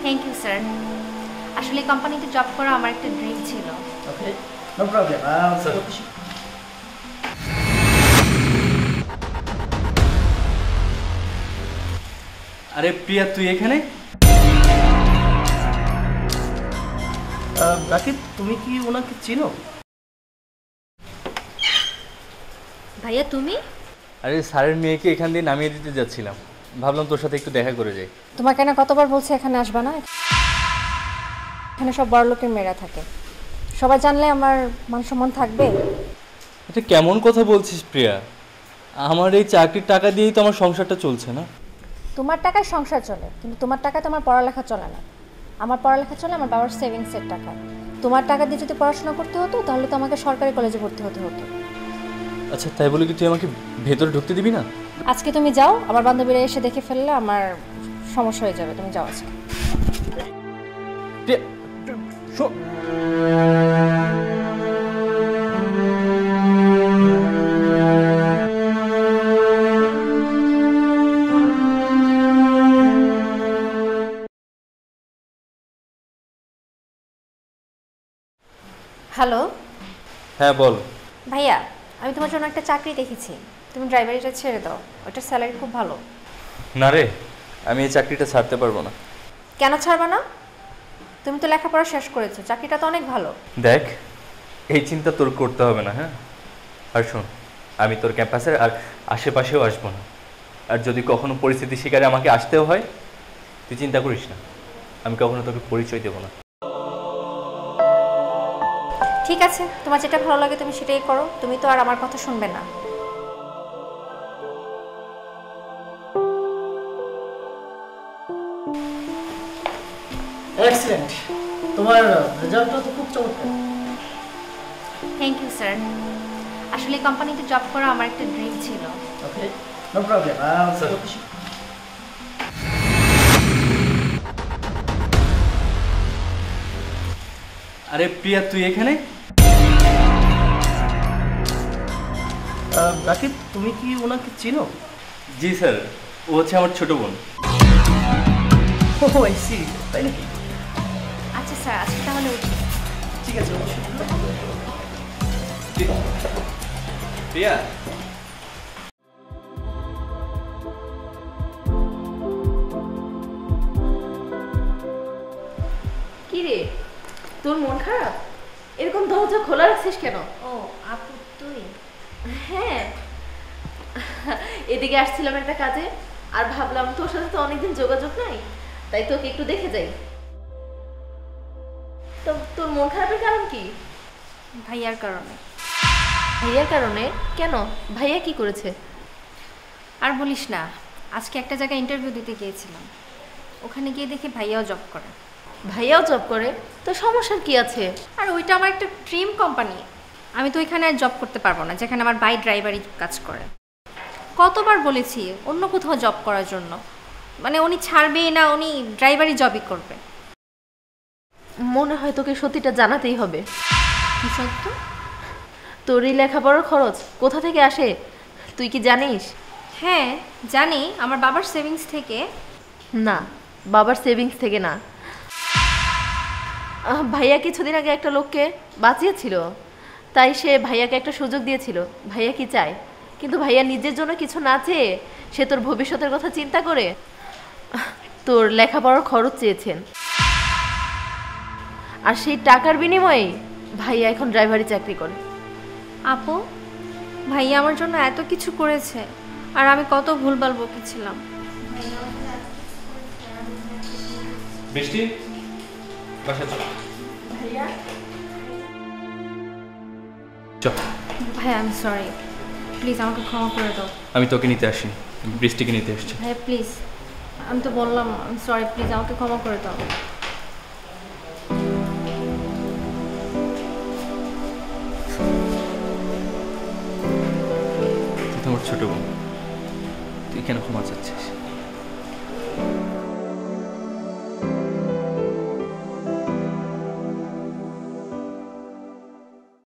Thank you sir. আসলে এই কোম্পানিতে জব করা আমার একটা ড্রিম ছিল। Okay, no problem. আরে প্রিয়া, তুই এখানে? রাকিব, তুমি কি ওনাকে চিনো? ভাইয়া তুমি? আরে স্যারের মেয়েকে এখান দিয়ে নামিয়ে দিতে যাচ্ছিলাম, ভাবলাম তোর সাথে একটু দেখা করে যাই। তোমাকে না কতবার বলছে এখানে আসবা না, এখানে সব বড় লোকের মেয়েরা থাকে, সবাই জানলে আমার মান সম্মান থাকবে? এটা কেমন কথা বলছিস প্রিয়া? আমার এই চাকরির টাকা দিয়েই তো আমার সংসারটা চলছে না। তোমার টাকায় সংসার চলে, কিন্তু তোমার টাকায় তোমার পড়ালেখা চলে না। আমার পড়ালেখা চলে আমার বাবার সেভিংসের টাকায়। তোমার টাকা দিয়ে যদি পড়াশোনা করতে হতো তাহলে তো আমাকে সরকারি কলেজে ভর্তি হতে হতো। আচ্ছা, তাই বলে কি তুই আমাকে ভেতরে ঢুকতে দিবি না? আজকে তুমি যাও, আমার বান্ধবীরা এসে দেখে ফেললে আমার সমস্যা হয়ে যাবে। তুমি যাও আজকে। প্রিয়া, শোন। হ্যালো হ্যাঁ বল। ভাইয়া, আমি তোমার জন্য একটা চাকরি দেখেছি, তুমি ড্রাইভারিটা ছেড়ে দাও, ওটার স্যালারি খুব ভালো। না রে, আমি এই চাকরিটা ছাড়তে পারবো না। কেন ছাড়বা না? তুমি তো লেখাপড়া শেষ করেছো, চাকরিটা তো অনেক ভালো। দেখ, এই চিন্তা তোর করতে হবে না, হ্যাঁ? আর শোন, আমি তোর ক্যাম্পাসের আর আশেপাশেও আসবো না। আর যদি কখনো পরিস্থিতি শিকারে আমাকে আসতেও হয়, তুই চিন্তা করিস না, আমি কখনো তোকে পরিচয় দেবো না। ঠিক আছে, তোমার যেটা ভালো লাগে তুমি সেটাই করো, তুমি তো আর আমার কথা শুনবে না। এক্সিলেন্ট, তোমার রেজাল্টটা তো খুব চমৎকার। Thank you sir. আসলে এই কোম্পানিতে জব করা আমার একটা ড্রিম ছিল। Okay, no problem. আরে প্রিয়া, তুই এখানে? রাকিব, তুমি কি ওনাকে চিনো? জি স্যার, ও হচ্ছে আমার ছোট বোন। ও আই সি, তাই নাকি? আচ্ছা স্যার, আজকে তাহলে উঠি। ঠিক আছে, অবশ্যই। প্রিয়া, কি রে, তোর মন খারাপ? এরকম দরজা খোলা রাখছিস কেন? ও আপু, তুই? হ্যাঁ, এদিকে আসছিলাম একটা কাজে, আর ভাবলাম তোর সাথে তো অনেকদিন যোগাযোগ নাই, তাই তোকে একটু দেখে যাই। তো তোর মন খারাপের কারণ কি? ভাইয়ার কারণে। ভাইয়ার কারণে? কেন? ভাইয়া কি করেছে? আর বলিস না, আজকে একটা জায়গায় ইন্টারভিউ দিতে গিয়েছিলাম, ওখানে গিয়ে দেখি ভাইয়াও জব করে। ভাইয়াও জব করে? তো সমস্যার কি আছে? আর ওইটা আমার একটা ড্রিম কোম্পানি, আমি তো ওইখানে আর জব করতে পারবো না যেখানে আমার ভাই ড্রাইভারি কাজ করে। কতবার বলেছি অন্য কোথাও জব করার জন্য, মানে উনি ছাড়বেই না, উনি ড্রাইভারি জবই করবে। মনে হয় তোকে সত্যিটা জানাতেই হবে। কি সত্য? তোর এই লেখাপড়ার খরচ কোথা থেকে আসে তুই কি জানিস? হ্যাঁ জানি, আমার বাবার সেভিংস থেকে। না, বাবার সেভিংস থেকে না। ভাইয়া কিছুদিন আগে একটা লোককে বাঁচিয়েছিল, তাই সে ভাইয়াকে একটা সুযোগ দিয়েছিল। ভাইয়া কি চায়, কিন্তু ভাইয়া নিজের জন্য কিছু না চেয়ে সে তোর ভবিষ্যতের কথা চিন্তা করে তোর লেখাপড়ার খরচ চেয়েছেন, আর সেই টাকার বিনিময়ে ভাইয়া এখন ড্রাইভারি চাকরি করে। আপু, ভাইয়া আমার জন্য এত কিছু করেছে, আর আমি কত ভুলভাল বকেছিলাম। বৃষ্টি, বাসা চল। ভাইয়া, চল। ভাইয়া আমি সরি, প্লিজ আমাকে ক্ষমা করে দাও। আমি তোকে নিতে আসিনি, বৃষ্টিকে নিতে এসেছি। ভাইয়া প্লিজ, আমি তো বললাম আমি সরি, প্লিজ আমাকে ক্ষমা করে দাও। তুই তো আমার ছোট বোন, তুই কেন ক্ষমা চাচ্ছিস?